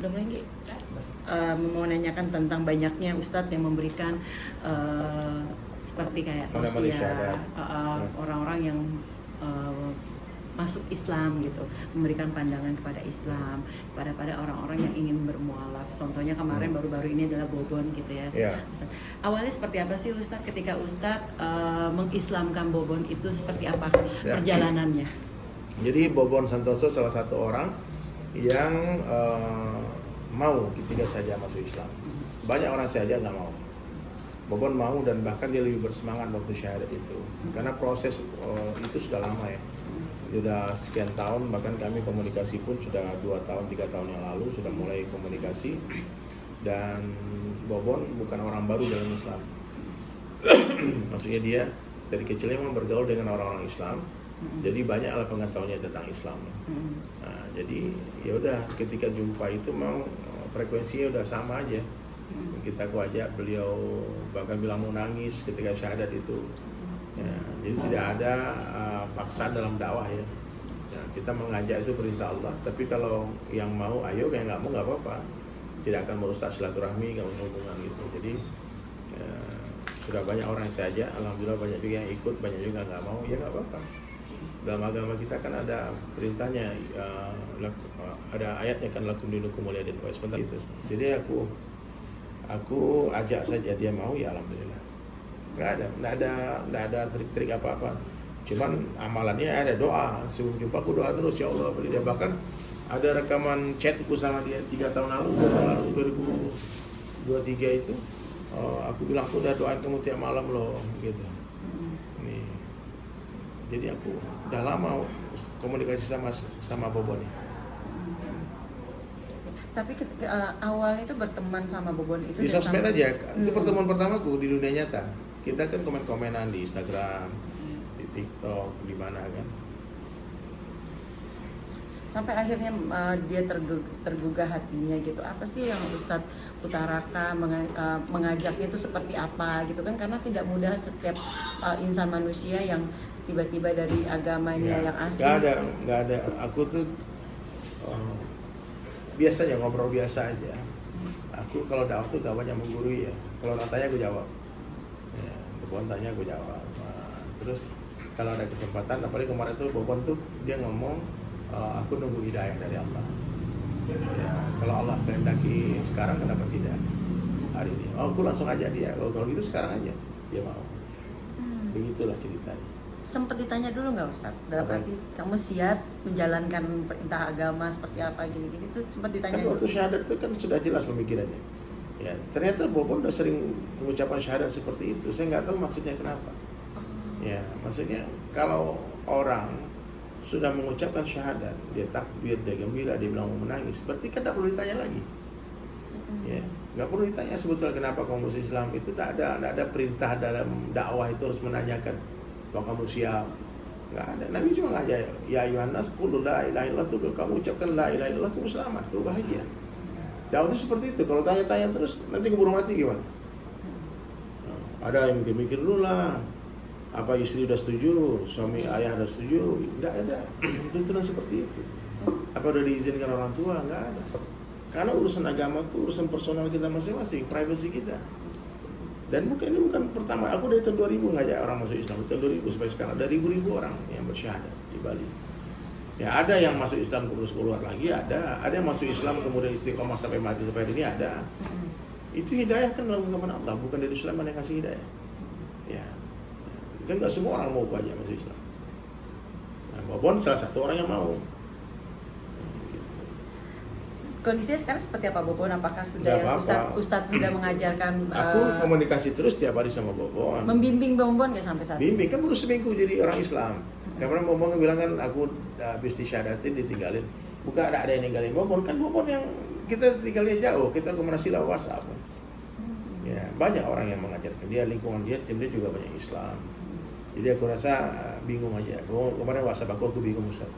Udah mulai nggih? Mau nanyakan tentang banyaknya Ustadz yang memberikan seperti kayak Malaysia orang-orang yang masuk Islam gitu, memberikan pandangan kepada Islam, pada orang-orang yang ingin bermualaf. Contohnya kemarin baru-baru ini adalah Bobon gitu ya. Ustadz. Awalnya seperti apa sih Ustadz ketika Ustadz mengislamkan Bobon itu seperti apa perjalanannya? Jadi Bobon Santoso salah satu orang yang mau ketika saja masuk Islam. Banyak orang saja nggak mau. Bobon mau dan bahkan dia lebih bersemangat waktu syahadat itu. Karena proses itu sudah lama ya. Sudah sekian tahun, bahkan kami komunikasi pun sudah 2 tahun, 3 tahun yang lalu sudah mulai komunikasi. Dan Bobon bukan orang baru dalam Islam. Maksudnya dia dari kecilnya memang bergaul dengan orang-orang Islam. Jadi banyaklah pengetahuannya tentang Islam. Nah, jadi ya udah ketika jumpa itu mau frekuensinya udah sama aja. Kita ajak beliau bahkan bilang mau nangis ketika syahadat itu. Ya, jadi tidak ada paksaan dalam dakwah ya. Ya. Kita mengajak itu perintah Allah. Tapi kalau yang mau ayo, yang nggak mau nggak apa-apa. Tidak akan merusak silaturahmi, nggak hubungan gitu. Jadi sudah banyak orang yang saya ajak. Alhamdulillah banyak juga yang ikut, banyak juga nggak mau. Ya nggak apa-apa. Dalam agama kita kan ada perintahnya, ada ayatnya kan lakum dinukum waliyadin wa sebentar itu. Jadi aku ajak saja, dia mau ya alhamdulillah. Nggak ada trik-trik apa-apa. Cuman amalannya ada doa. Sebelum jumpa aku doa terus ya Allah. Dia bahkan ada rekaman chatku sama dia 3 tahun lalu 2023 itu. Aku bilang aku udah doain kamu tiap malam loh gitu. Nih. Jadi aku udah lama komunikasi sama Bobon nih. Tapi ketika awal itu berteman sama Bobon itu di sosmed aja. Itu pertemuan pertamaku di dunia nyata. Kita kan komen-komenan di Instagram, di TikTok, di mana kan. Sampai akhirnya dia tergugah hatinya gitu. Apa sih yang Ustadz utarakan, mengajaknya itu seperti apa gitu kan? Karena tidak mudah setiap insan manusia yang tiba-tiba dari agamanya yang asli. Nggak ada. Aku tuh biasanya ngobrol biasa aja. Aku kalau dakwah tuh gak banyak menggurui ya. Kalau orang tanya aku jawab. Ya, Bobon tanya aku jawab. Nah, terus kalau ada kesempatan, apalagi kemarin tuh Bobon tuh dia ngomong, aku nunggu hidayah dari Allah. Ya, kalau Allah kehendaki sekarang kenapa tidak hari ini? Aku langsung aja dia. Kalau gitu sekarang aja dia mau. Begitulah ceritanya. Sempat ditanya dulu nggak Ustadz? Dalam arti kamu siap menjalankan perintah agama seperti apa gini-gini itu sempat ditanya kan dulu? Waktu syahadat itu kan sudah jelas pemikirannya. Ya, ternyata Bobon udah sering mengucapkan syahadat seperti itu. Saya nggak tahu maksudnya kenapa. Ya, maksudnya kalau orang sudah mengucapkan syahadat, dia takbir, dia gembira, dia bilang mau menangis, berarti kan tidak perlu ditanya lagi. Ya, nggak perlu ditanya sebetulnya kenapa kamu masuk Islam. Itu tak ada perintah dalam dakwah itu harus menanyakan bahwa kamu siap. Nggak ada. Nabi cuma ngajak, ya Yohanes, qul la ilaha illallah, tuh kamu ucapkan la ilaha illallah, kamu selamat, kamu bahagia. Dakwah itu seperti itu. Kalau tanya-tanya terus nanti keburu mati gimana? Ada yang mikir-mikir dulu lah. Apa istri udah setuju, suami ayah udah setuju? Nggak ada. Tuntunan seperti itu. Apa udah diizinkan orang tua? Nggak ada. Karena urusan agama itu urusan personal kita masing-masing, privasi kita. Dan ini bukan pertama, aku dari tahun 2000 ngajak orang masuk Islam. Tahun 2000 sampai sekarang ada ribu-ribu orang yang bersyahadat di Bali. Ya ada yang masuk Islam terus keluar lagi, ada yang masuk Islam kemudian istiqomah sampai mati sampai ini ada. Itu hidayah kan dalam agama Allah, bukan dari Islam yang kasih hidayah. Ya. Kan nggak semua orang mau aja masuk Islam. Nah, Bobon salah satu orang yang mau. Kondisinya sekarang seperti apa Bobon? Apakah sudah Ustadz sudah mengajarkan? Aku komunikasi terus tiap hari sama Bobon. Membimbing Bobon nggak sampai saat ini? Bimbing kan baru seminggu jadi orang Islam. Karena Bobon bilang kan aku habis disyahadatin ditinggalin. Bukan ada yang ninggalin Bobon, kan Bobon yang kita tinggalnya jauh, kita komunikasi lewat WhatsApp. Ya, banyak orang yang mengajarkan dia, lingkungan dia, tim dia juga banyak Islam. Jadi aku rasa bingung aja. Kemarin WhatsApp aku bingung Ustaz.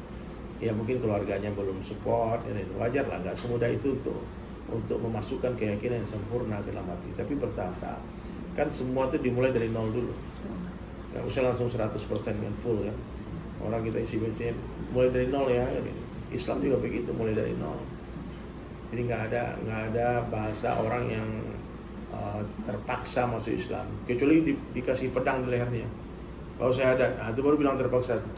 Ya mungkin keluarganya belum support, ya itu wajar lah, nggak semudah itu untuk memasukkan keyakinan yang sempurna dalam hati. Tapi bertahap, kan semua itu dimulai dari nol dulu. Nggak usah langsung 100% kan full kan. Orang kita isi bensin mulai dari nol ya. Islam juga begitu, mulai dari nol. Jadi nggak ada bahasa orang yang terpaksa masuk Islam, kecuali dikasih pedang di lehernya. Kalau syahadat, itu baru bilang terpaksa tuh.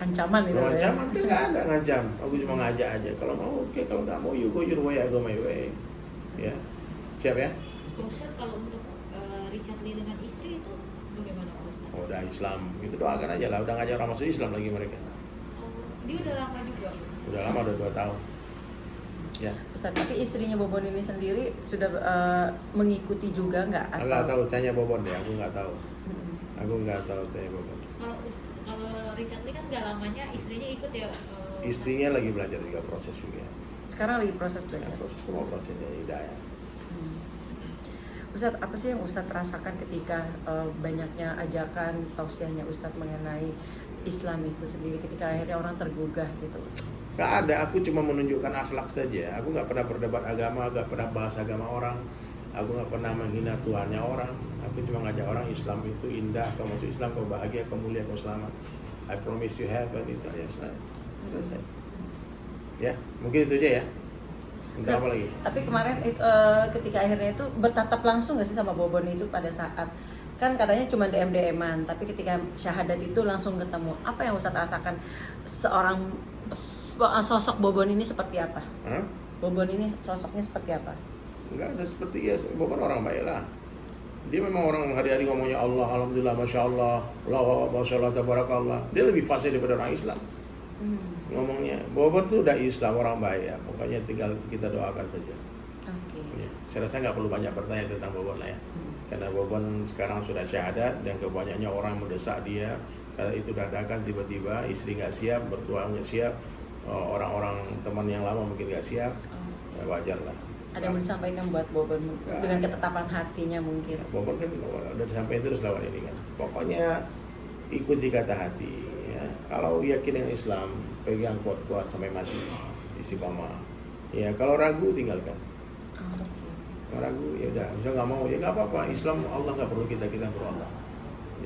Ancaman itu. Ancaman kan nggak ada ngancam. Aku cuma ngajak aja. Kalau mau oke, kalau nggak mau you go your way, I go my way. Ya, siap ya? Pak Ustadz, kalau untuk Richard Lee dengan istri itu bagaimana Pak Ustadz? Udah Islam, itu doakan aja lah. Udah ngajak orang masuk Islam lagi mereka. Dia udah lama juga. Udah lama, udah 2 tahun. Ya. Ustaz, tapi istrinya Bobon ini sendiri sudah mengikuti juga nggak? Nggak tahu, tanya Bobon ya. Aku nggak tahu. Mm-mm. Aku nggak tahu, tanya Bobon. Kalau Richard Lee kan nggak lamanya istrinya ikut ya. Istrinya lagi belajar juga, proses juga. Sekarang lagi proses Ya, belajar. proses semua prosesnya hidayah. Ustadz, apa sih yang Ustadz rasakan ketika banyaknya ajakan tausiahnya Ustadz mengenai Islam itu sendiri, ketika akhirnya orang tergugah gitu? Gak ada, aku cuma menunjukkan akhlak saja. Aku nggak pernah berdebat agama, nggak pernah bahas agama orang. Aku nggak pernah menghina Tuhannya orang. Aku cuma ngajak orang Islam itu indah. Kau masuk Islam, kau bahagia, kau mulia, kau selamat. I promise you heaven, itu aja selesai. Ya, mungkin itu aja ya. Minta apa lagi? Tapi kemarin ketika akhirnya itu bertatap langsung nggak sih sama Bobon itu pada saat, kan katanya cuma DM-an, tapi ketika syahadat itu langsung ketemu. Apa yang Ustadz rasakan, seorang sosok Bobon ini seperti apa? Hah? Bobon ini sosoknya seperti apa? Enggak ada seperti ya, Bobon orang baik lah. Dia memang orang hari-hari ngomongnya Allah, Alhamdulillah, Masya Allah, Masya Allah, Tabarakallah. Dia lebih fasih daripada orang Islam. Ngomongnya, Bobon tuh udah Islam, orang baik ya. Pokoknya tinggal kita doakan saja. Oke. Ya. Saya rasa nggak perlu banyak bertanya tentang Bobon lah ya. Karena Bobon sekarang sudah syahadat dan kebanyakannya orang mendesak dia. Kalau itu dadakan tiba-tiba istri nggak siap, mertua nggak siap, orang-orang teman yang lama mungkin nggak siap, ya wajar lah. Ada yang disampaikan buat Bobon dengan ketetapan hatinya mungkin? Bobon kan udah disampaikan terus lawan ini kan. Pokoknya ikuti kata hati. Ya. Kalau yakin dengan Islam, pegang kuat-kuat sampai mati, istiqomah. Ya kalau ragu tinggalkan. Kalau ragu ya udah, bisa nggak mau ya nggak apa-apa. Islam Allah nggak perlu kita perlu Allah.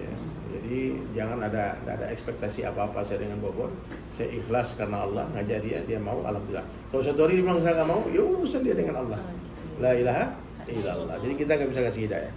Ya. Jadi jangan ada ekspektasi apa-apa saya dengan Bobon. Saya ikhlas karena Allah, ngajak dia mau, alhamdulillah. Kalau satu hari dia bilang saya nggak mau, ya urusan dia dengan Allah. La ilaha illallah. Jadi kita nggak bisa kasih hidayah.